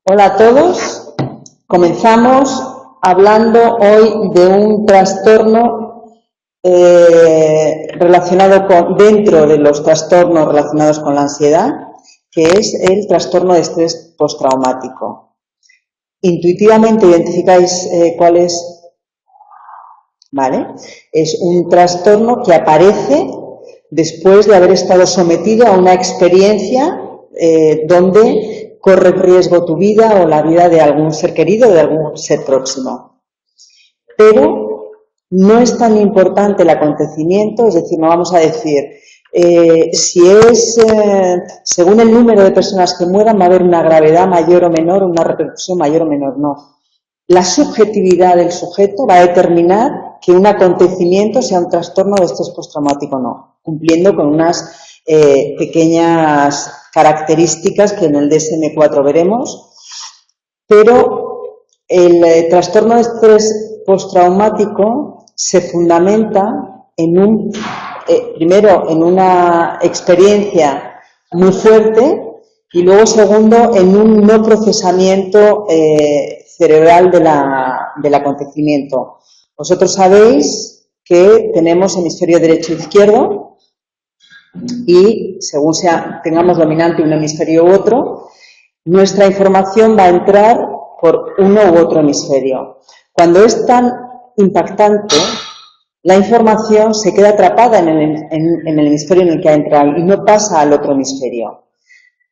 Hola a todos. Comenzamos hablando hoy de un trastorno dentro de los trastornos relacionados con la ansiedad, que es el trastorno de estrés postraumático. ¿Intuitivamente identificáis cuál es? ¿Vale? Es un trastorno que aparece después de haber estado sometido a una experiencia donde corre riesgo tu vida o la vida de algún ser querido o de algún ser próximo. Pero no es tan importante el acontecimiento, es decir, no vamos a decir, según el número de personas que mueran, va a haber una gravedad mayor o menor, una repercusión mayor o menor, no. La subjetividad del sujeto va a determinar que un acontecimiento sea un trastorno de estrés postraumático o no, cumpliendo con unas pequeñas características que en el DSM-4 veremos, pero el trastorno de estrés postraumático se fundamenta en primero en una experiencia muy fuerte y luego segundo en un no procesamiento cerebral del acontecimiento. Vosotros sabéis que tenemos hemisferio derecho e izquierdo y según tengamos dominante un hemisferio u otro, nuestra información va a entrar por uno u otro hemisferio. Cuando es tan impactante, la información se queda atrapada en el hemisferio en el que ha entrado y no pasa al otro hemisferio.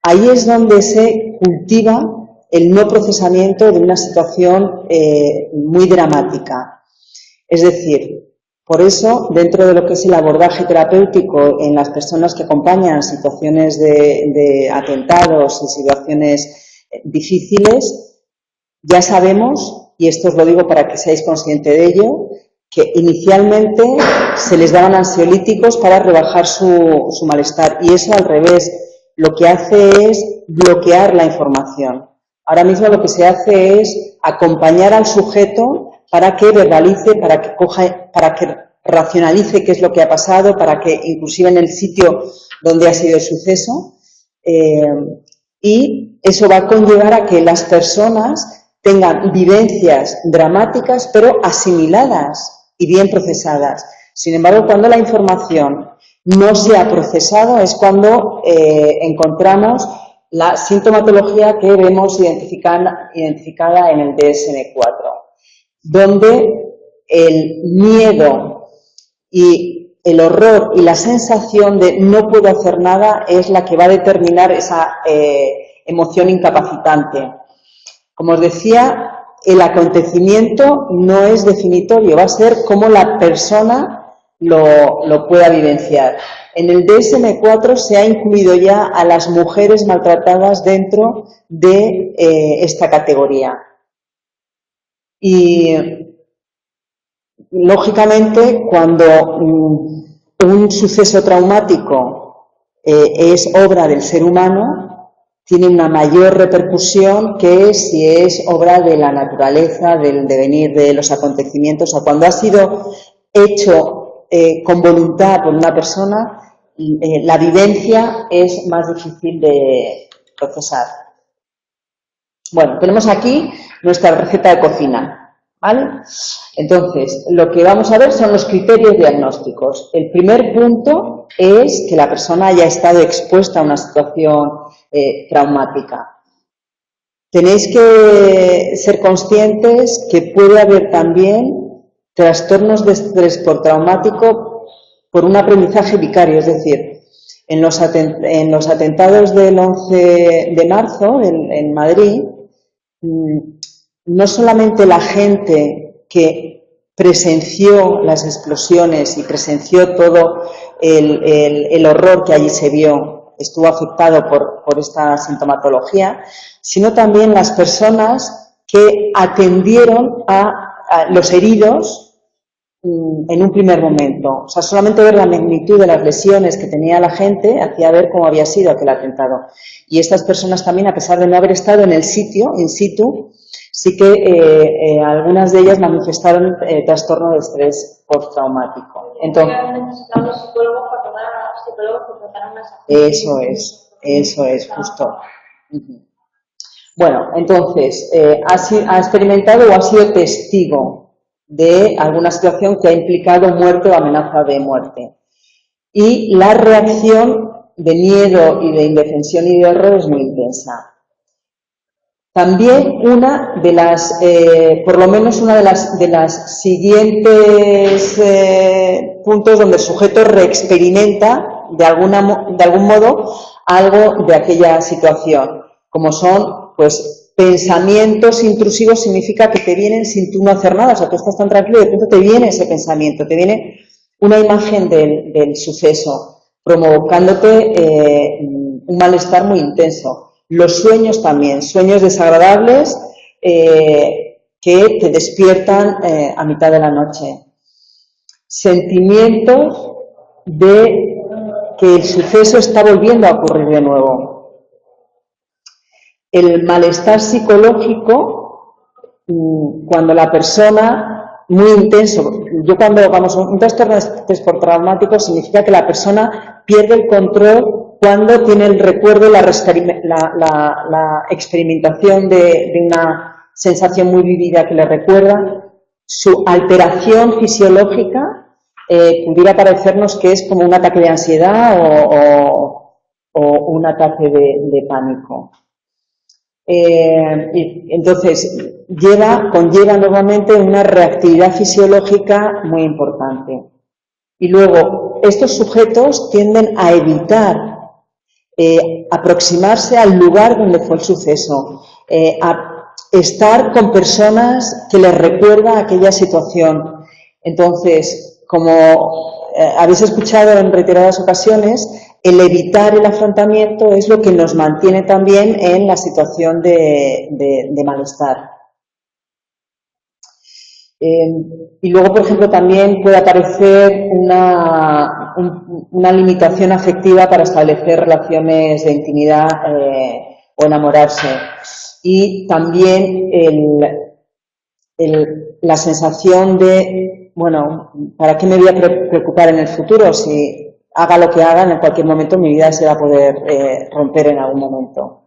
Ahí es donde se cultiva el no procesamiento de una situación muy dramática. Es decir, por eso, dentro de lo que es el abordaje terapéutico en las personas que acompañan situaciones de atentados y situaciones difíciles, ya sabemos, y esto os lo digo para que seáis conscientes de ello, que inicialmente se les daban ansiolíticos para rebajar su malestar, y eso al revés, lo que hace es bloquear la información. Ahora mismo lo que se hace es acompañar al sujeto para que verbalice, para que racionalice qué es lo que ha pasado, para que inclusive en el sitio donde ha sido el suceso, y eso va a conllevar a que las personas tengan vivencias dramáticas pero asimiladas y bien procesadas. Sin embargo, cuando la información no se ha procesado es cuando encontramos la sintomatología que vemos identificada en el DSM-4, donde el miedo y el horror y la sensación de no puedo hacer nada es la que va a determinar esa emoción incapacitante. Como os decía, el acontecimiento no es definitorio, va a ser cómo la persona lo pueda vivenciar. En el DSM-4 se ha incluido ya a las mujeres maltratadas dentro de esta categoría. Y lógicamente, cuando un suceso traumático es obra del ser humano, tiene una mayor repercusión que si es obra de la naturaleza, del devenir de los acontecimientos. O sea, cuando ha sido hecho con voluntad por una persona, la vivencia es más difícil de procesar. Bueno, tenemos aquí nuestra receta de cocina. ¿Vale? Entonces, lo que vamos a ver son los criterios diagnósticos. El primer punto es que la persona haya estado expuesta a una situación traumática. Tenéis que ser conscientes que puede haber también trastornos de estrés postraumático por un aprendizaje vicario, es decir, en los atentados del 11 de marzo en Madrid, no solamente la gente que presenció las explosiones y presenció todo el horror que allí se vio, estuvo afectado por esta sintomatología, sino también las personas que atendieron a los heridos en un primer momento. O sea, solamente ver la magnitud de las lesiones que tenía la gente hacía ver cómo había sido aquel atentado. Y estas personas también, a pesar de no haber estado en el sitio, in situ, sí que algunas de ellas manifestaron trastorno de estrés postraumático. Entonces, eso es, justo. Bueno, entonces, ha experimentado o ha sido testigo de alguna situación que ha implicado muerte o amenaza de muerte. Y la reacción de miedo y de indefensión y de horror es muy intensa. También una de las, por lo menos una de las siguientes puntos donde el sujeto reexperimenta de algún modo algo de aquella situación, como son, pues, pensamientos intrusivos. Significa que te vienen sin tú no hacer nada, o sea, tú estás tan tranquilo y de pronto te viene ese pensamiento, te viene una imagen del suceso, provocándote un malestar muy intenso. Los sueños también, sueños desagradables que te despiertan a mitad de la noche. Sentimientos de que el suceso está volviendo a ocurrir de nuevo. El malestar psicológico, cuando la persona, muy intenso, un trastorno de estrés postraumático significa que la persona pierde el control cuando tiene el recuerdo, la experimentación de una sensación muy vivida que le recuerda. Su alteración fisiológica pudiera parecernos que es como un ataque de ansiedad o un ataque de pánico. Y entonces conlleva nuevamente una reactividad fisiológica muy importante. Y luego, estos sujetos tienden a evitar aproximarse al lugar donde fue el suceso, a estar con personas que les recuerda aquella situación. Entonces, como habéis escuchado en reiteradas ocasiones, el evitar el afrontamiento es lo que nos mantiene también en la situación de malestar. Y luego, por ejemplo, también puede aparecer una limitación afectiva para establecer relaciones de intimidad o enamorarse. Y también la sensación de, bueno, ¿para qué me voy a preocupar en el futuro? Si haga lo que haga, en cualquier momento mi vida se va a poder romper en algún momento.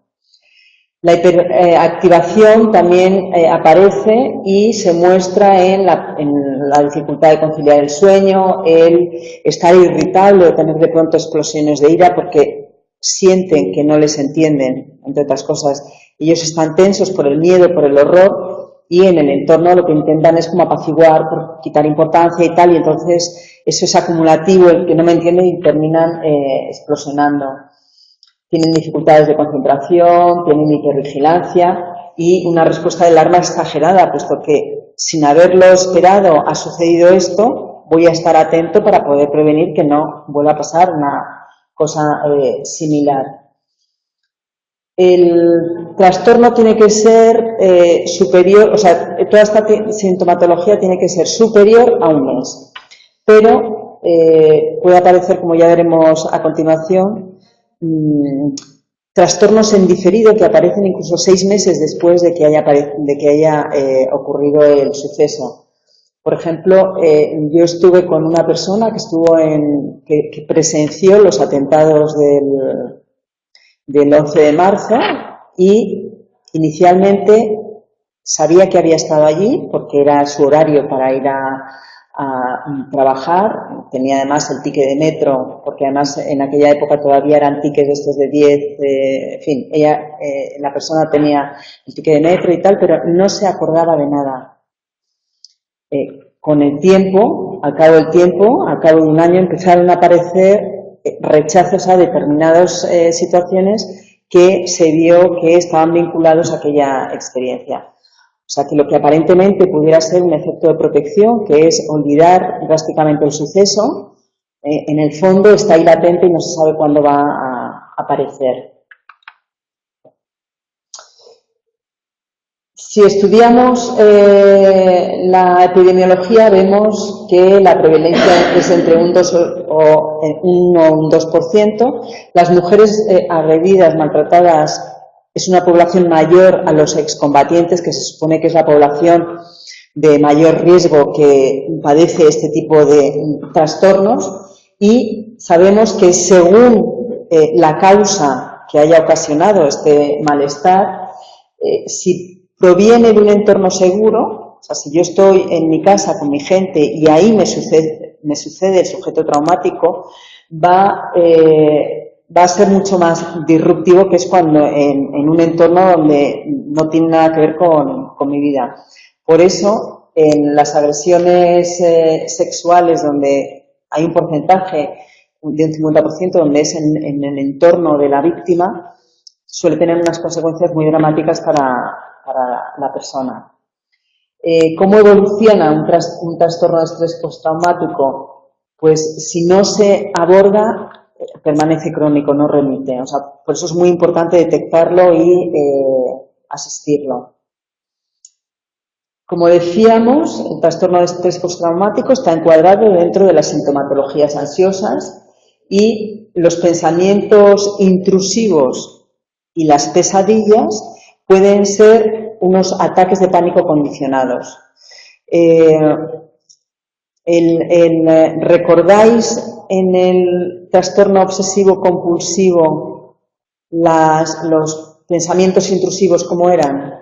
La hiperactivación también aparece y se muestra en la dificultad de conciliar el sueño, el estar irritable o tener de pronto explosiones de ira porque sienten que no les entienden, entre otras cosas. Ellos están tensos por el miedo, por el horror, y en el entorno lo que intentan es como apaciguar, por quitar importancia y tal, y entonces eso es acumulativo, el que no me entiende, y terminan explosionando. Tienen dificultades de concentración, tienen hipervigilancia y una respuesta de alarma exagerada, puesto que sin haberlo esperado ha sucedido esto, voy a estar atento para poder prevenir que no vuelva a pasar una cosa similar. El trastorno tiene que ser superior, o sea, toda esta sintomatología tiene que ser superior a un mes, pero puede aparecer, como ya veremos a continuación, trastornos en diferido que aparecen incluso 6 meses después de que haya ocurrido el suceso. Por ejemplo, yo estuve con una persona que presenció los atentados del 11 de marzo y inicialmente sabía que había estado allí porque era su horario para ir a trabajar. Tenía además el ticket de metro, porque además en aquella época todavía eran tickets estos de 10, en fin, la persona tenía el ticket de metro y tal, pero no se acordaba de nada. Con el tiempo, al cabo de un año, empezaron a aparecer rechazos a determinadas situaciones que se vio que estaban vinculados a aquella experiencia. O sea, que lo que aparentemente pudiera ser un efecto de protección, que es olvidar drásticamente el suceso, en el fondo está ahí latente y no se sabe cuándo va a aparecer. Si estudiamos la epidemiología, vemos que la prevalencia es entre un 1 o un 2%. Las mujeres agredidas, maltratadas, es una población mayor a los excombatientes, que se supone que es la población de mayor riesgo que padece este tipo de trastornos, y sabemos que según la causa que haya ocasionado este malestar, si proviene de un entorno seguro, o sea, si yo estoy en mi casa con mi gente y ahí me sucede el sujeto traumático, va a ser mucho más disruptivo que es cuando en un entorno donde no tiene nada que ver con mi vida. Por eso, en las agresiones sexuales donde hay un porcentaje de un 50% donde es en el entorno de la víctima, suele tener unas consecuencias muy dramáticas para la persona. ¿Cómo evoluciona un trastorno de estrés postraumático? Pues si no se aborda, permanece crónico, no remite. O sea, por eso es muy importante detectarlo y asistirlo. Como decíamos, el trastorno de estrés postraumático está encuadrado dentro de las sintomatologías ansiosas y los pensamientos intrusivos y las pesadillas pueden ser unos ataques de pánico condicionados. ¿Recordáis en el trastorno obsesivo compulsivo los pensamientos intrusivos cómo eran?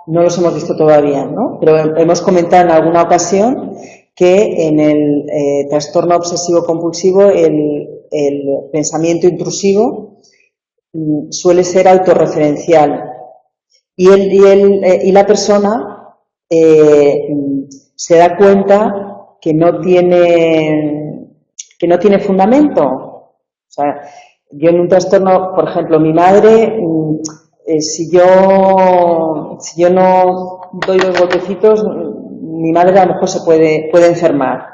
No los hemos visto todavía, ¿no? Pero hemos comentado en alguna ocasión que en el trastorno obsesivo-compulsivo el pensamiento intrusivo suele ser autorreferencial y la persona se da cuenta que no tiene fundamento. O sea, yo en un trastorno, por ejemplo, mi madre, si yo no doy 2 golpecitos, mi madre a lo mejor se puede enfermar.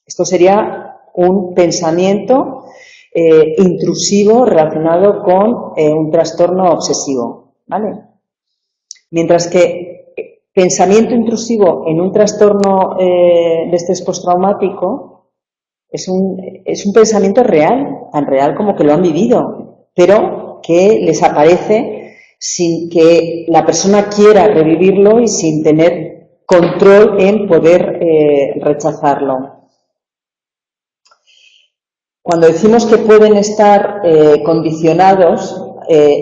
Esto sería un pensamiento intrusivo relacionado con un trastorno obsesivo, ¿vale? Mientras que pensamiento intrusivo en un trastorno de estrés postraumático es un pensamiento real, tan real como que lo han vivido, pero que les aparece sin que la persona quiera revivirlo y sin tener control en poder rechazarlo. Cuando decimos que pueden estar condicionados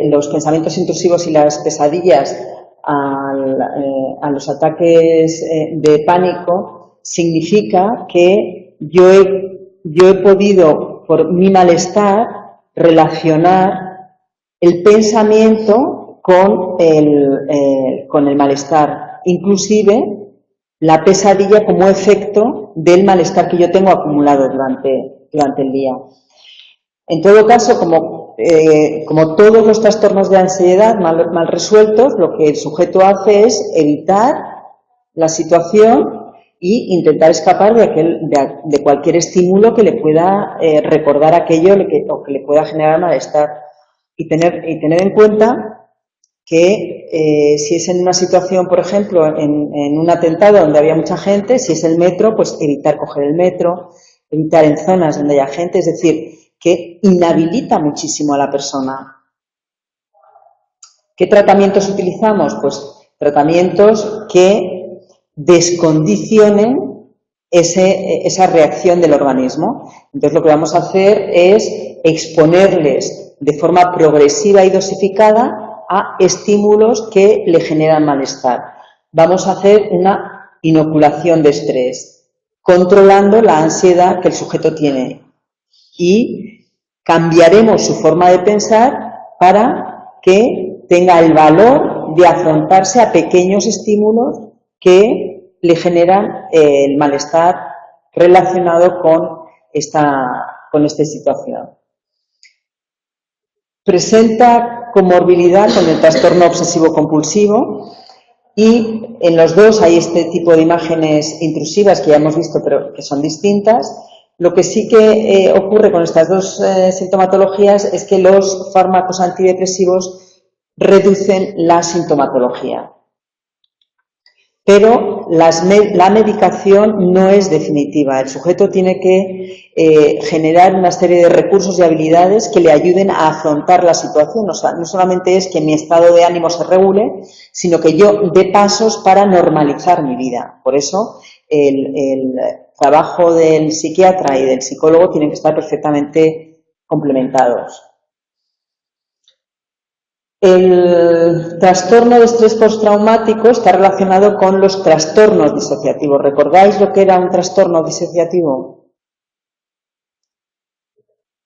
los pensamientos intrusivos y las pesadillas a los ataques de pánico, significa que yo he podido, por mi malestar, relacionar el pensamiento con el malestar, inclusive la pesadilla como efecto del malestar que yo tengo acumulado durante el día. En todo caso, como todos los trastornos de ansiedad mal resueltos, lo que el sujeto hace es evitar la situación e intentar escapar de cualquier estímulo que le pueda recordar aquello o que le pueda generar malestar. Y tener en cuenta que si es en una situación, por ejemplo, en un atentado donde había mucha gente, si es el metro, pues evitar coger el metro, evitar en zonas donde haya gente, es decir, que inhabilita muchísimo a la persona. ¿Qué tratamientos utilizamos? Pues tratamientos que descondicionen esa reacción del organismo. Entonces lo que vamos a hacer es exponerles de forma progresiva y dosificada a estímulos que le generan malestar. Vamos a hacer una inoculación de estrés, controlando la ansiedad que el sujeto tiene y cambiaremos su forma de pensar para que tenga el valor de afrontarse a pequeños estímulos que le generan el malestar relacionado con esta situación. Presenta comorbilidad con el trastorno obsesivo-compulsivo y en los dos hay este tipo de imágenes intrusivas que ya hemos visto, pero que son distintas. Lo que sí que ocurre con estas dos sintomatologías es que los fármacos antidepresivos reducen la sintomatología. Pero la medicación no es definitiva. El sujeto tiene que generar una serie de recursos y habilidades que le ayuden a afrontar la situación. O sea, no solamente es que mi estado de ánimo se regule, sino que yo dé pasos para normalizar mi vida. Por eso el trabajo del psiquiatra y del psicólogo tienen que estar perfectamente complementados. El trastorno de estrés postraumático está relacionado con los trastornos disociativos. ¿Recordáis lo que era un trastorno disociativo?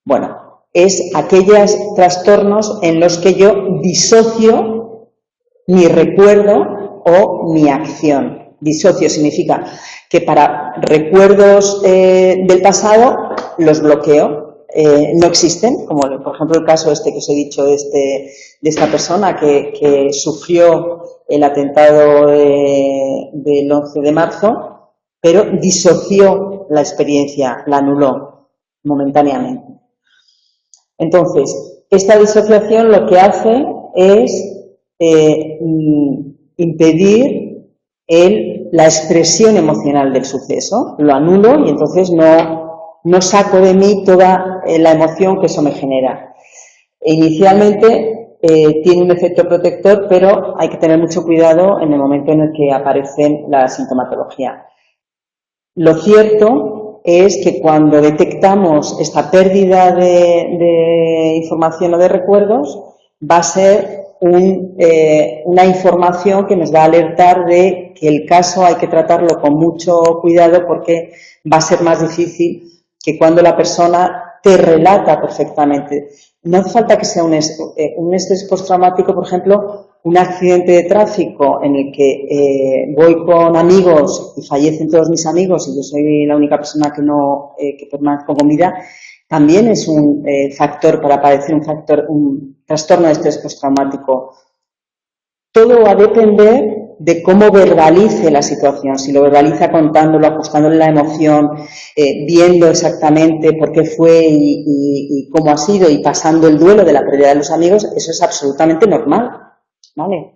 Bueno, es aquellos trastornos en los que yo disocio mi recuerdo o mi acción. Disocio significa que para recuerdos del pasado los bloqueo. No existen, como por ejemplo el caso este que os he dicho de esta persona que sufrió el atentado del 11 de marzo, pero disoció la experiencia, la anuló momentáneamente. Entonces, esta disociación lo que hace es impedir la expresión emocional del suceso, lo anulo y entonces no saco de mí toda la emoción que eso me genera. Inicialmente tiene un efecto protector, pero hay que tener mucho cuidado en el momento en el que aparece la sintomatología. Lo cierto es que cuando detectamos esta pérdida de información o de recuerdos, va a ser una información que nos va a alertar de que el caso hay que tratarlo con mucho cuidado porque va a ser más difícil que cuando la persona te relata perfectamente. No hace falta que sea un estrés postraumático, por ejemplo, un accidente de tráfico en el que voy con amigos y fallecen todos mis amigos y yo soy la única persona que permanezco con vida, también es un factor para padecer un trastorno de estrés postraumático. Todo va a depender de cómo verbalice la situación, si lo verbaliza contándolo, ajustándole la emoción, viendo exactamente por qué fue y cómo ha sido y pasando el duelo de la pérdida de los amigos, eso es absolutamente normal, ¿vale?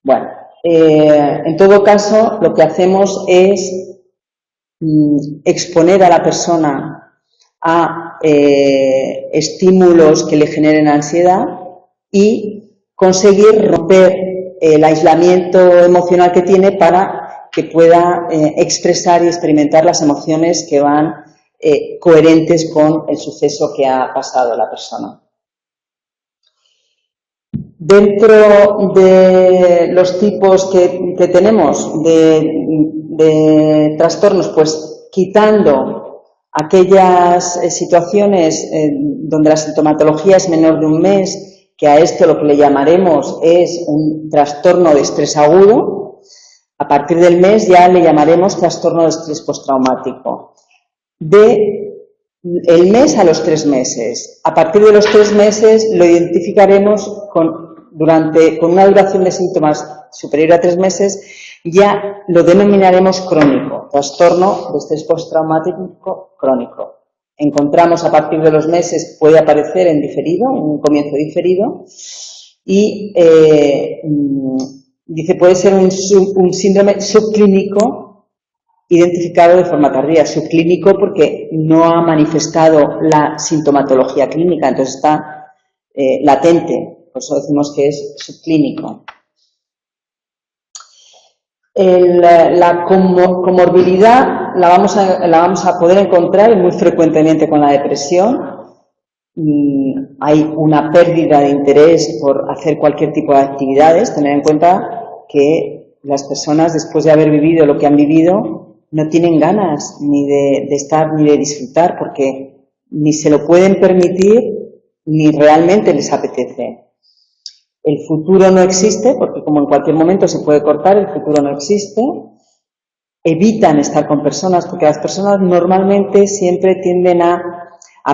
Bueno, en todo caso, lo que hacemos es exponer a la persona a estímulos que le generen ansiedad y conseguir romper el aislamiento emocional que tiene para que pueda expresar y experimentar las emociones que van coherentes con el suceso que ha pasado la persona. Dentro de los tipos que tenemos de trastornos, pues quitando aquellas situaciones donde la sintomatología es menor de un mes, que a esto lo que le llamaremos es un trastorno de estrés agudo, a partir del mes ya le llamaremos trastorno de estrés postraumático. El mes a los 3 meses. A partir de los 3 meses lo identificaremos con una duración de síntomas superior a 3 meses, ya lo denominaremos crónico, trastorno de estrés postraumático crónico. Encontramos a partir de los meses, puede aparecer en diferido, en un comienzo diferido, y dice puede ser un síndrome subclínico identificado de forma tardía. Subclínico porque no ha manifestado la sintomatología clínica, entonces está latente, por eso decimos que es subclínico. La comorbilidad la vamos a poder encontrar muy frecuentemente con la depresión. Hay una pérdida de interés por hacer cualquier tipo de actividades. Tener en cuenta que las personas, después de haber vivido lo que han vivido, no tienen ganas ni de estar ni de disfrutar porque ni se lo pueden permitir ni realmente les apetece. El futuro no existe, porque como en cualquier momento se puede cortar, el futuro no existe. Evitan estar con personas, porque las personas normalmente siempre tienden a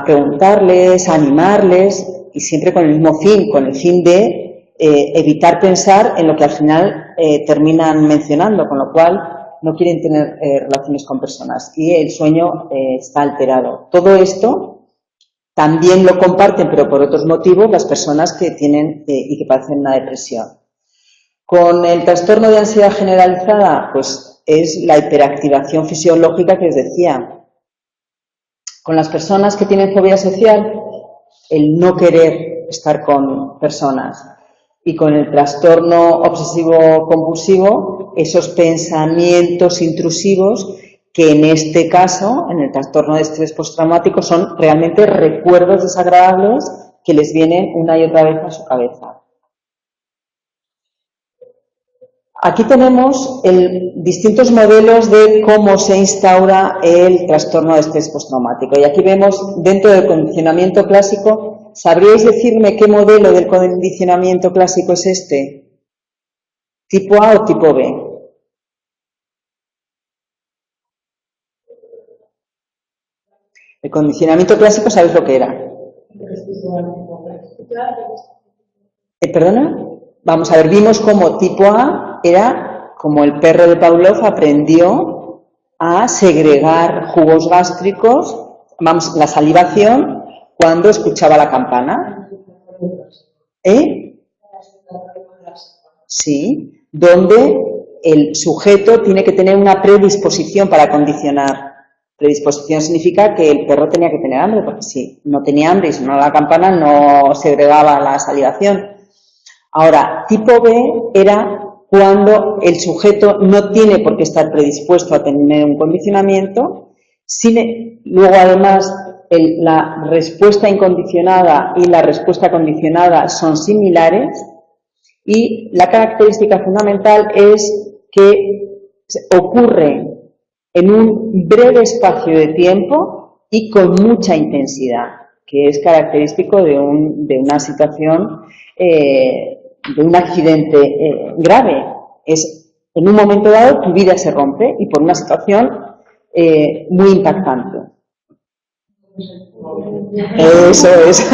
preguntarles, a animarles, y siempre con el mismo fin, con el fin de evitar pensar en lo que al final terminan mencionando, con lo cual no quieren tener relaciones con personas y el sueño está alterado. Todo esto también lo comparten, pero por otros motivos, las personas que tienen y que padecen una depresión. Con el trastorno de ansiedad generalizada, pues es la hiperactivación fisiológica que os decía. Con las personas que tienen fobia social, el no querer estar con personas. Y con el trastorno obsesivo-compulsivo, esos pensamientos intrusivos que en este caso, en el trastorno de estrés postraumático, son realmente recuerdos desagradables que les vienen una y otra vez a su cabeza. Aquí tenemos distintos modelos de cómo se instaura el trastorno de estrés postraumático. Y aquí vemos, dentro del condicionamiento clásico, ¿sabríais decirme qué modelo del condicionamiento clásico es este? ¿Tipo A o tipo B? El condicionamiento clásico, ¿sabéis lo que era? ¿Perdona? Vamos a ver, vimos cómo tipo A era como el perro de Pavlov aprendió a segregar jugos gástricos, vamos, la salivación, cuando escuchaba la campana. Sí, donde el sujeto tiene que tener una predisposición para condicionar. Predisposición significa que el perro tenía que tener hambre, porque si no tenía hambre y sonaba la campana no segregaba la salivación. Ahora, tipo B era cuando el sujeto no tiene por qué estar predispuesto a tener un condicionamiento, luego además la respuesta incondicionada y la respuesta condicionada son similares y la característica fundamental es que ocurre en un breve espacio de tiempo y con mucha intensidad, que es característico de una situación, de un accidente grave. Es, en un momento dado, tu vida se rompe y por una situación muy impactante. Eso es.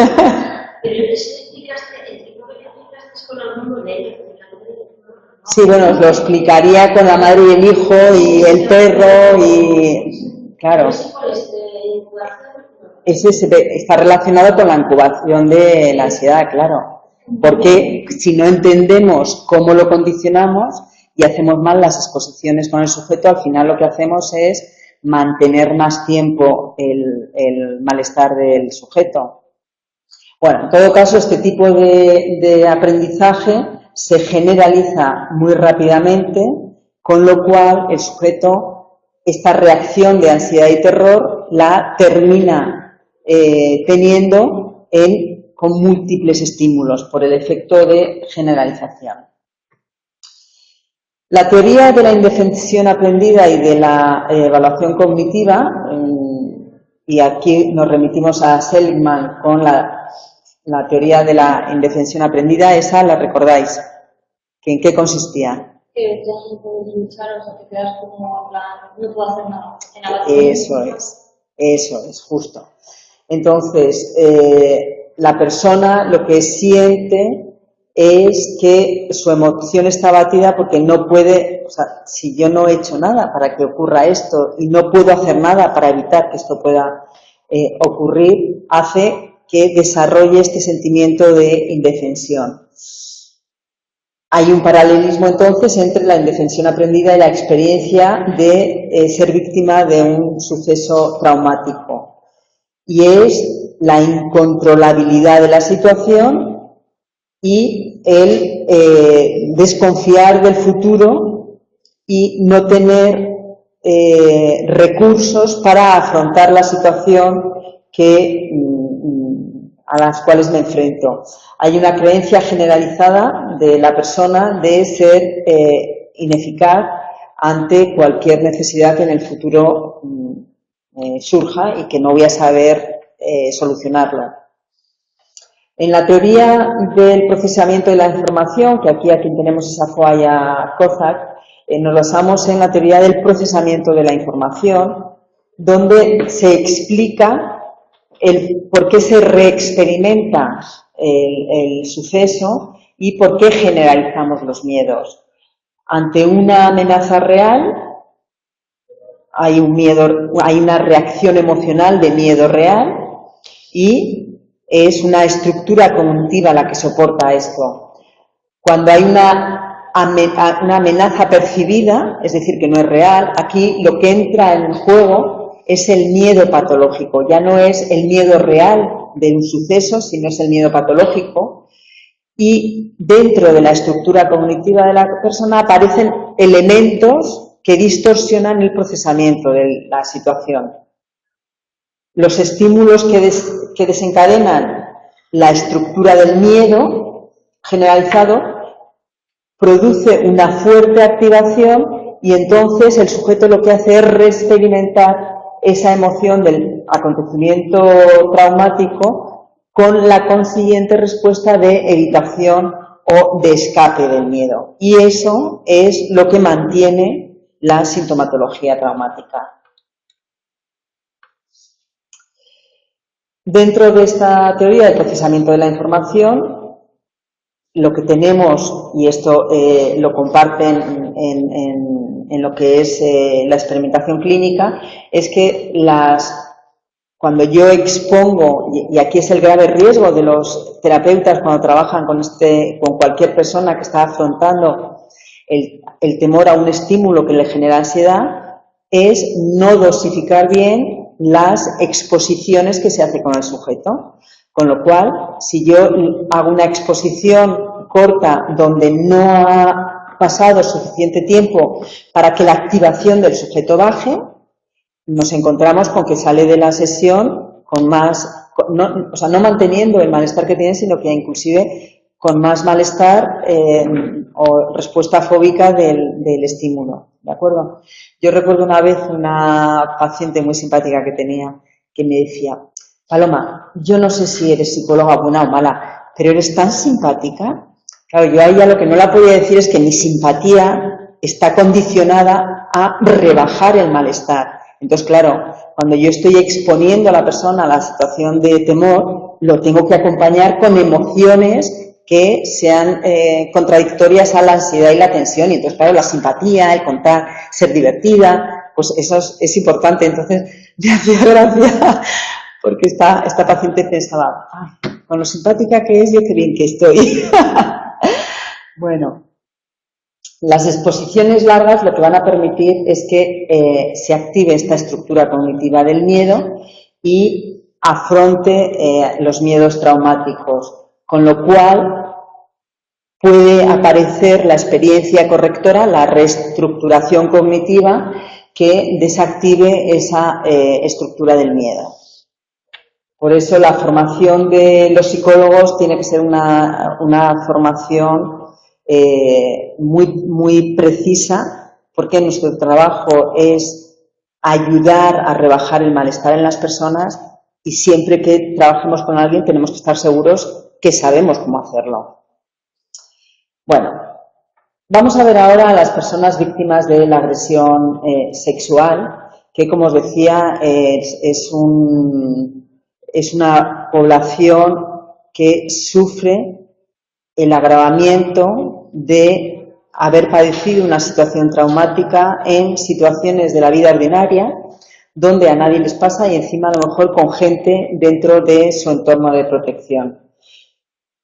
Sí, bueno, os lo explicaría con la madre y el hijo y el perro y... Claro. Ese está relacionado con la incubación de la ansiedad, claro. Porque si no entendemos cómo lo condicionamos y hacemos mal las exposiciones con el sujeto, al final lo que hacemos es mantener más tiempo el malestar del sujeto. Bueno, en todo caso, este tipo de aprendizaje se generaliza muy rápidamente, con lo cual el sujeto, esta reacción de ansiedad y terror, la termina teniendo con múltiples estímulos por el efecto de generalización. La teoría de la indefensión aprendida y de la evaluación cognitiva, y aquí nos remitimos a Seligman con la teoría de la indefensión aprendida, esa la recordáis. ¿En qué consistía? Que ya no puedes luchar, o sea, que quedas como, no puedo hacer nada. Eso es, justo. Entonces, la persona lo que siente es que su emoción está abatida porque no puede, o sea, si yo no he hecho nada para que ocurra esto y no puedo hacer nada para evitar que esto pueda ocurrir, hace que desarrolle este sentimiento de indefensión. Hay un paralelismo entonces entre la indefensión aprendida y la experiencia de ser víctima de un suceso traumático. Y es la incontrolabilidad de la situación y el desconfiar del futuro y no tener recursos para afrontar la situación a las cuales me enfrento. Hay una creencia generalizada de la persona de ser ineficaz ante cualquier necesidad que en el futuro surja y que no voy a saber solucionarlo. En la teoría del procesamiento de la información, que aquí tenemos esa Foaya Kozak, nos basamos en la teoría del procesamiento de la información, donde se explica por qué se reexperimenta el suceso y por qué generalizamos los miedos. Ante una amenaza real hay una reacción emocional de miedo real y es una estructura cognitiva la que soporta esto. Cuando hay una amenaza percibida, es decir, que no es real, aquí lo que entra en juego es el miedo patológico. Ya no es el miedo real de un suceso, sino es el miedo patológico. Y dentro de la estructura cognitiva de la persona aparecen elementos que distorsionan el procesamiento de la situación. Los estímulos que desencadenan la estructura del miedo generalizado produce una fuerte activación y entonces el sujeto lo que hace es reexperimentar esa emoción del acontecimiento traumático con la consiguiente respuesta de evitación o de escape del miedo. Y eso es lo que mantiene la sintomatología traumática. Dentro de esta teoría del procesamiento de la información, lo que tenemos, y esto lo comparten en lo que es la experimentación clínica, es que cuando yo expongo, y aquí es el grave riesgo de los terapeutas cuando trabajan con cualquier persona que está afrontando el temor a un estímulo que le genera ansiedad, es no dosificar bien las exposiciones que se hace con el sujeto. Con lo cual, si yo hago una exposición corta donde no ha pasado suficiente tiempo para que la activación del sujeto baje, nos encontramos con que sale de la sesión con más, no manteniendo el malestar que tiene, sino que inclusive con más malestar o respuesta fóbica del estímulo, ¿de acuerdo? Yo recuerdo una vez una paciente muy simpática que tenía, que me decía: Paloma, yo no sé si eres psicóloga buena o mala, pero eres tan simpática. Claro, yo a ella lo que no la podía decir es que mi simpatía está condicionada a rebajar el malestar. Entonces, claro, cuando yo estoy exponiendo a la persona a la situación de temor, lo tengo que acompañar con emociones que sean contradictorias a la ansiedad y la tensión. Y entonces, claro, la simpatía, el contar, ser divertida, pues eso es importante. Entonces, me hacía gracia porque esta paciente pensaba: ay, con lo simpática que es, yo qué bien que estoy. Bueno, las exposiciones largas lo que van a permitir es que se active esta estructura cognitiva del miedo y afronte los miedos traumáticos, con lo cual puede aparecer la experiencia correctora, la reestructuración cognitiva que desactive esa estructura del miedo. Por eso la formación de los psicólogos tiene que ser una formación muy precisa, porque nuestro trabajo es ayudar a rebajar el malestar en las personas y siempre que trabajemos con alguien tenemos que estar seguros que sabemos cómo hacerlo. Bueno, vamos a ver ahora a las personas víctimas de la agresión sexual, que, como os decía, es una población que sufre el agravamiento de haber padecido una situación traumática en situaciones de la vida ordinaria, donde a nadie les pasa y encima a lo mejor con gente dentro de su entorno de protección.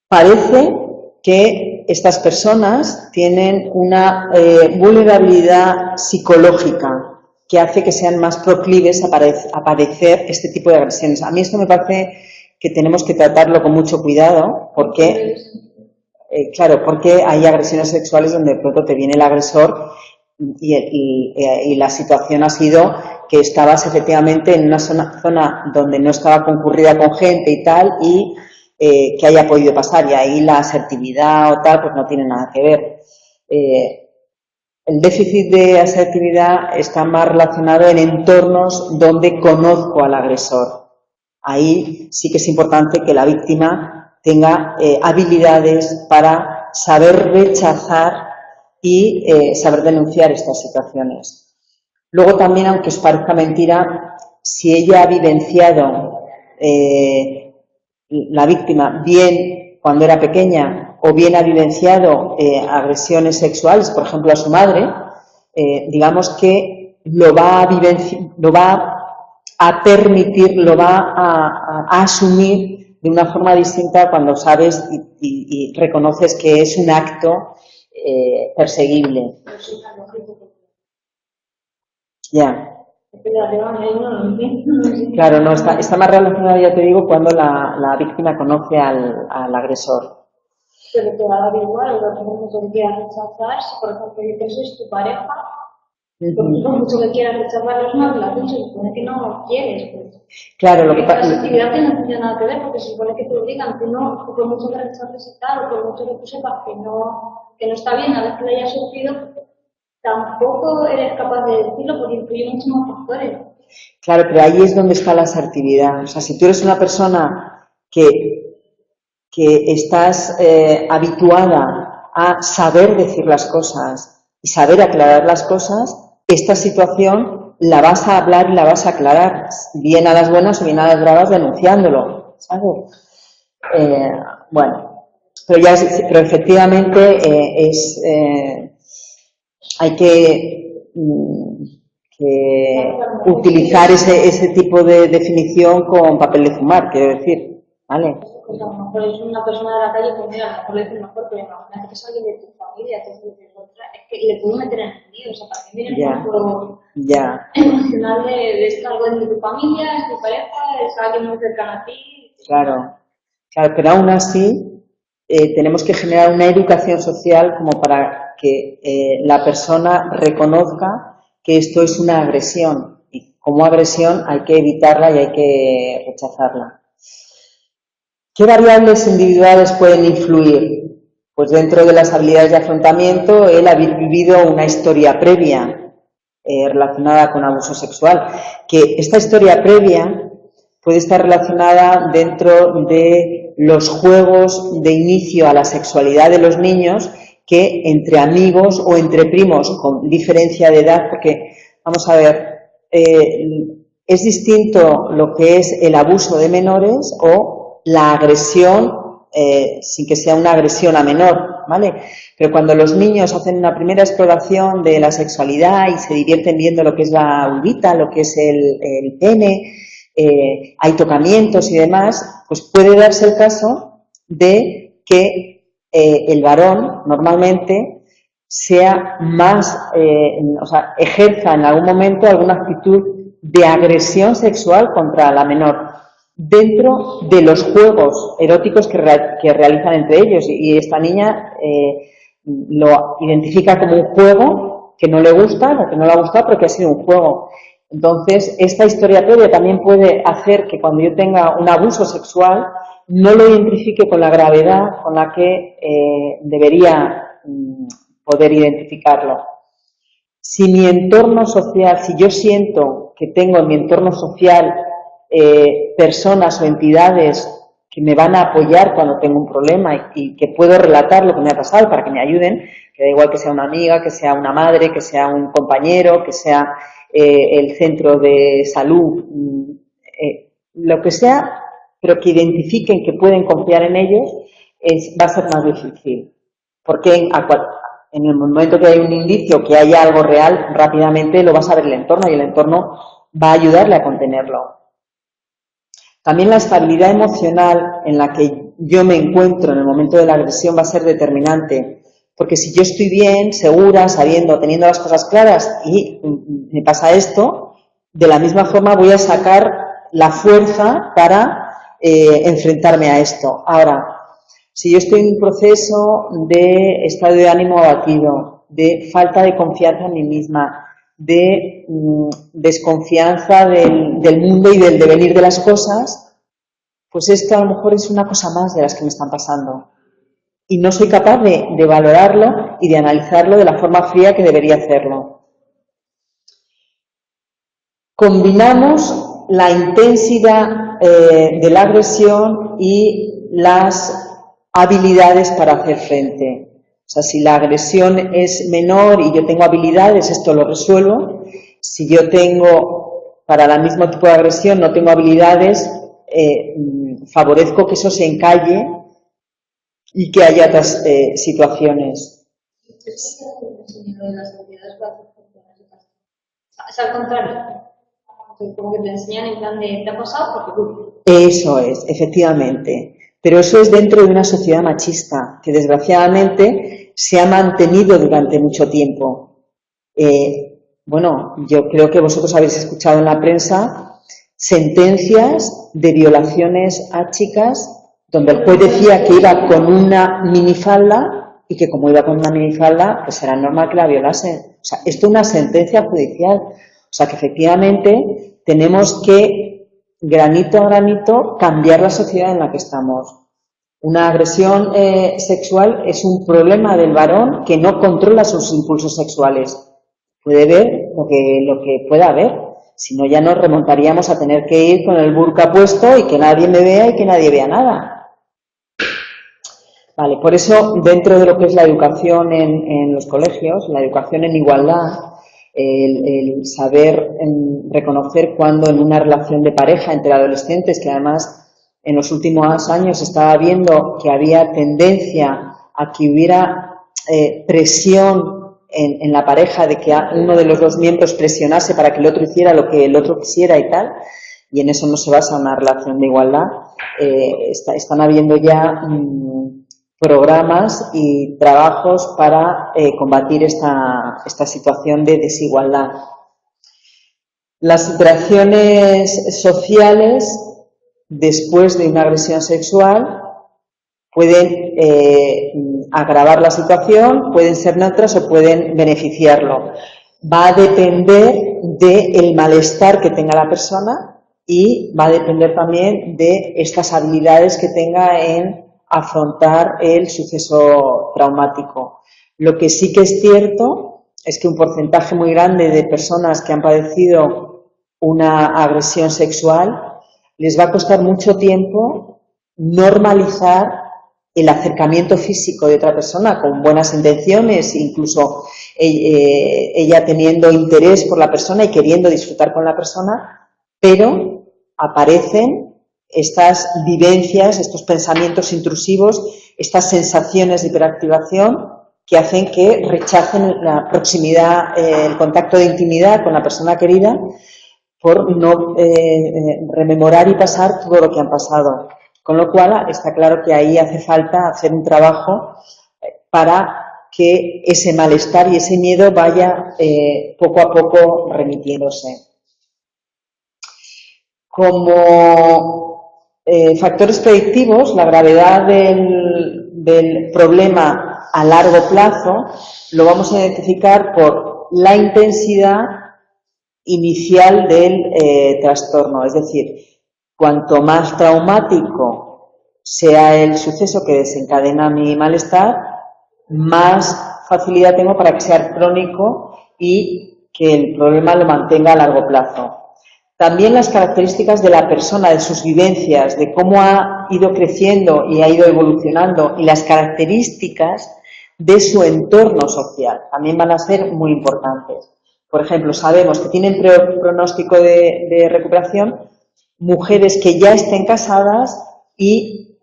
Parece que estas personas tienen una vulnerabilidad psicológica que hace que sean más proclives a padecer este tipo de agresiones. A mí esto me parece que tenemos que tratarlo con mucho cuidado, porque porque hay agresiones sexuales donde de pronto te viene el agresor y la situación ha sido que estabas efectivamente en una zona donde no estaba concurrida con gente y tal, y que haya podido pasar, y ahí la asertividad o tal pues no tiene nada que ver. El déficit de asertividad está más relacionado en entornos donde conozco al agresor. Ahí sí que es importante que la víctima tenga habilidades para saber rechazar y saber denunciar estas situaciones. Luego también, aunque os parezca mentira, si ella ha vivenciado la víctima bien cuando era pequeña o bien ha vivenciado agresiones sexuales, por ejemplo a su madre, digamos que lo va a permitir, lo va a asumir de una forma distinta cuando sabes y reconoces que es un acto perseguible. Ya. Claro, no, está más relacionado, ya te digo, cuando la víctima conoce al agresor. Pero te va a dar igual, lo que no tendría que rechazar, si por ejemplo yo que soy tu pareja, Porque por mucho que quieras rechazar los no, la se supone que no quieres. Pues. Claro, lo que pasa. pasa. La actividad no tiene nada que ver, porque se supone que te obligan, tú no, por mucho que rechaces y tal, o por mucho que tú sepas que no está bien, a vez que lo hayas sufrido, tampoco eres capaz de decirlo porque influye muchos más factores. Claro, pero ahí es donde está la asertividad. O sea, si tú eres una persona que estás habituada a saber decir las cosas y saber aclarar las cosas, esta situación la vas a hablar y la vas a aclarar, bien a las buenas o bien a las bravas, denunciándolo, ¿sabes? Bueno, pero efectivamente hay que utilizar ese tipo de definición con papel de fumar, quiero decir, ¿vale? Pues a lo mejor es una persona de la calle, pues mira, a lo mejor le dices mejor, pero imagínate que es alguien de tu familia, es que le puedo meter en el lío, o sea, para mí viene un poco emocional de estar algo de tu familia, es tu pareja, es alguien muy cercano a ti. Claro, pero aún así tenemos que generar una educación social como para que la persona reconozca que esto es una agresión y como agresión hay que evitarla y hay que rechazarla. ¿Qué variables individuales pueden influir? Pues dentro de las habilidades de afrontamiento, el haber vivido una historia previa relacionada con abuso sexual, que esta historia previa puede estar relacionada dentro de los juegos de inicio a la sexualidad de los niños, que entre amigos o entre primos con diferencia de edad, porque, vamos a ver, es distinto lo que es el abuso de menores o la agresión, sin que sea una agresión a menor, ¿vale? Pero cuando los niños hacen una primera exploración de la sexualidad y se divierten viendo lo que es la vulvita, lo que es el pene, hay tocamientos y demás, pues puede darse el caso de que el varón normalmente sea más, o sea, ejerza en algún momento alguna actitud de agresión sexual contra la menor, dentro de los juegos eróticos que realizan entre ellos. Y esta niña lo identifica como un juego que no le gusta, o que no le ha gustado, pero que ha sido un juego. Entonces, esta historia previa también puede hacer que cuando yo tenga un abuso sexual no lo identifique con la gravedad con la que debería poder identificarlo. Si mi entorno social, si yo siento que tengo en mi entorno social personas o entidades que me van a apoyar cuando tengo un problema y que puedo relatar lo que me ha pasado para que me ayuden, que da igual que sea una amiga, que sea una madre, que sea un compañero, que sea el centro de salud, lo que sea, pero que identifiquen que pueden confiar en ellos, va a ser más difícil. Porque en el momento que hay un indicio, que haya algo real, rápidamente lo va a saber el entorno y el entorno va a ayudarle a contenerlo. También la estabilidad emocional en la que yo me encuentro en el momento de la agresión va a ser determinante, porque si yo estoy bien, segura, sabiendo, teniendo las cosas claras y me pasa esto, de la misma forma voy a sacar la fuerza para enfrentarme a esto. Ahora, si yo estoy en un proceso de estado de ánimo abatido, de falta de confianza en mí misma, de desconfianza del mundo y del devenir de las cosas, pues esto a lo mejor es una cosa más de las que me están pasando. Y no soy capaz de valorarlo y de analizarlo de la forma fría que debería hacerlo. Combinamos la intensidad de la agresión y las habilidades para hacer frente. O sea, si la agresión es menor y yo tengo habilidades, esto lo resuelvo. Si yo tengo, para el mismo tipo de agresión, no tengo habilidades, favorezco que eso se encalle y que haya otras situaciones. Es al contrario. Como que te enseñan en plan de, ¿te ha pasado? Porque tú. Eso es, efectivamente. Pero eso es dentro de una sociedad machista, que desgraciadamente se ha mantenido durante mucho tiempo. Bueno, yo creo que vosotros habéis escuchado en la prensa sentencias de violaciones a chicas donde el juez decía que iba con una minifalda y que como iba con una minifalda, pues era normal que la violasen. sea, esto es una sentencia judicial. O sea, que efectivamente tenemos que, granito a granito, cambiar la sociedad en la que estamos. Una agresión sexual es un problema del varón que no controla sus impulsos sexuales. Puede ver lo que pueda haber. Si no, ya nos remontaríamos a tener que ir con el burka puesto y que nadie me vea y que nadie vea nada. Vale, por eso, dentro de lo que es la educación en los colegios, la educación en igualdad, el saber reconocer cuando en una relación de pareja entre adolescentes, que además en los últimos años estaba viendo que había tendencia a que hubiera presión en la pareja de que uno de los dos miembros presionase para que el otro hiciera lo que el otro quisiera y tal, y en eso no se basa una relación de igualdad. Están habiendo ya programas y trabajos para combatir esta situación de desigualdad. Las interacciones sociales después de una agresión sexual pueden agravar la situación, pueden ser neutras o pueden beneficiarlo. Va a depender del malestar que tenga la persona y va a depender también de estas habilidades que tenga en afrontar el suceso traumático. Lo que sí que es cierto es que un porcentaje muy grande de personas que han padecido una agresión sexual les va a costar mucho tiempo normalizar el acercamiento físico de otra persona con buenas intenciones, incluso ella teniendo interés por la persona y queriendo disfrutar con la persona, pero aparecen estas vivencias, estos pensamientos intrusivos, estas sensaciones de hiperactivación que hacen que rechacen la proximidad, el contacto de intimidad con la persona querida por no rememorar y pasar todo lo que han pasado. Con lo cual está claro que ahí hace falta hacer un trabajo para que ese malestar y ese miedo vaya poco a poco remitiéndose. Como factores predictivos, la gravedad del problema a largo plazo lo vamos a identificar por la intensidad inicial del trastorno, es decir, cuanto más traumático sea el suceso que desencadena mi malestar, más facilidad tengo para que sea crónico y que el problema lo mantenga a largo plazo. También las características de la persona, de sus vivencias, de cómo ha ido creciendo y ha ido evolucionando y las características de su entorno social también van a ser muy importantes. Por ejemplo, sabemos que tienen peor pronóstico de recuperación mujeres que ya estén casadas y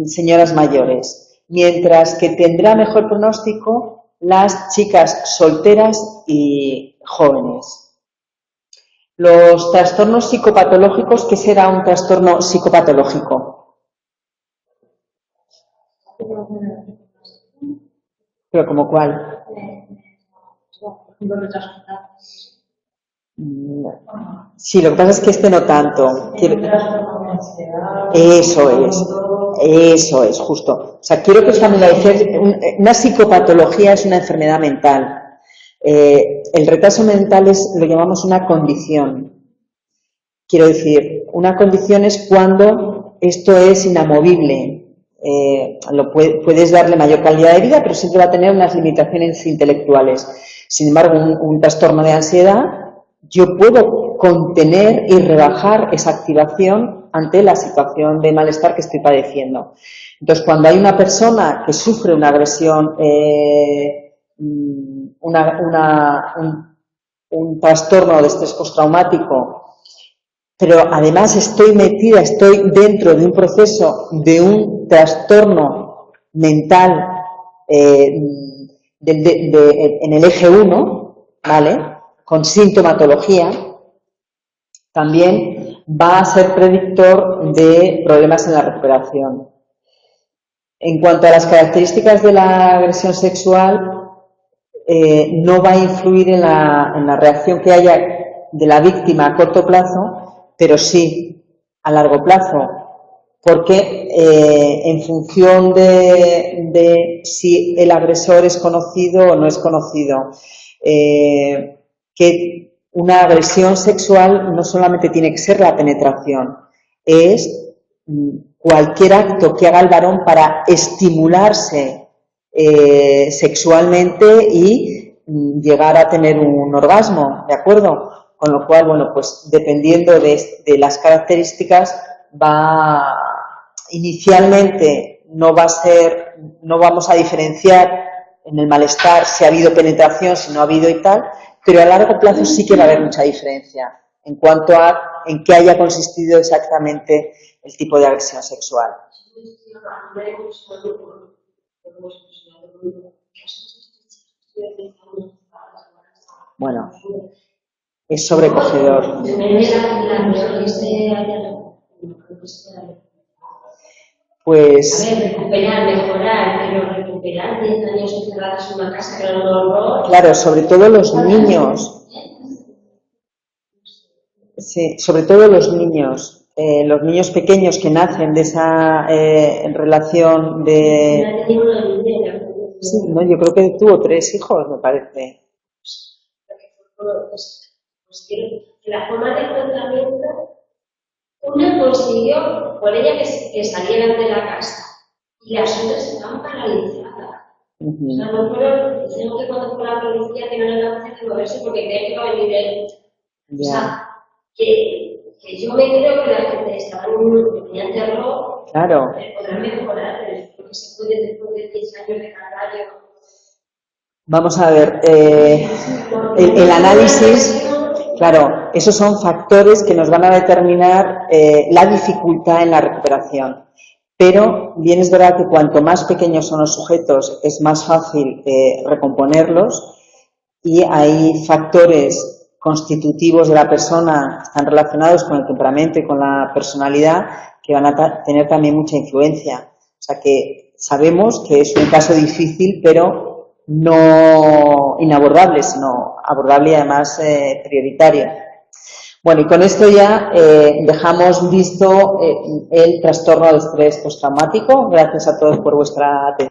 señoras mayores, mientras que tendrá mejor pronóstico las chicas solteras y jóvenes. Los trastornos psicopatológicos, ¿qué será un trastorno psicopatológico? ¿Pero como cuál? Sí, lo que pasa es que este no tanto. Eso es, justo. O sea, quiero que os familiaricéis. Una psicopatología es una enfermedad mental. El retraso mental lo llamamos una condición. Quiero decir, una condición es cuando esto es inamovible. Puedes darle mayor calidad de vida, pero siempre va a tener unas limitaciones intelectuales. Sin embargo, un trastorno de ansiedad, yo puedo contener y rebajar esa activación ante la situación de malestar que estoy padeciendo. Entonces, cuando hay una persona que sufre una agresión, un trastorno de estrés postraumático, pero además estoy dentro de un proceso de un trastorno mental en el eje 1, ¿vale?, con sintomatología, también va a ser predictor de problemas en la recuperación. En cuanto a las características de la agresión sexual, no va a influir en la reacción que haya de la víctima a corto plazo, pero sí a largo plazo, porque en función de si el agresor es conocido o no es conocido, que una agresión sexual no solamente tiene que ser la penetración, es cualquier acto que haga el varón para estimularse sexualmente y llegar a tener un orgasmo, ¿de acuerdo? Con lo cual, bueno, pues dependiendo de las características, inicialmente no vamos a diferenciar en el malestar si ha habido penetración, si no ha habido y tal, pero a largo plazo sí que va a haber mucha diferencia en cuanto a en qué haya consistido exactamente el tipo de agresión sexual. Bueno, es sobrecogedor. Pues... A ver, recuperar, mejorar, pero recuperar 10 años encerradas en una casa que era un horror. Claro, sobre todo los niños. Sí, sobre todo los niños pequeños que nacen de esa relación de... Sí, no, yo creo que tuvo 3 hijos, me parece. Pues la forma de tratamiento, una consiguió por ella que salieran de la casa y las otras estaban paralizadas. O sea, no fueron, dijeron que cuando fue la policía que no era capaz de moverse porque creían que iba a venir él. O sea, que yo me creo que la gente estaba en tenía terror, claro, podrá mejorar, porque se puede después de 10 años de calvario. Vamos a ver, el análisis, claro, esos son factores que nos van a determinar la dificultad en la recuperación. Pero bien es verdad que cuanto más pequeños son los sujetos es más fácil recomponerlos, y hay factores constitutivos de la persona que están relacionados con el temperamento y con la personalidad que van a tener también mucha influencia. O sea que sabemos que es un caso difícil, pero no inabordable, sino abordable y además prioritario. Bueno, y con esto ya dejamos visto el trastorno de estrés postraumático. Gracias a todos por vuestra atención.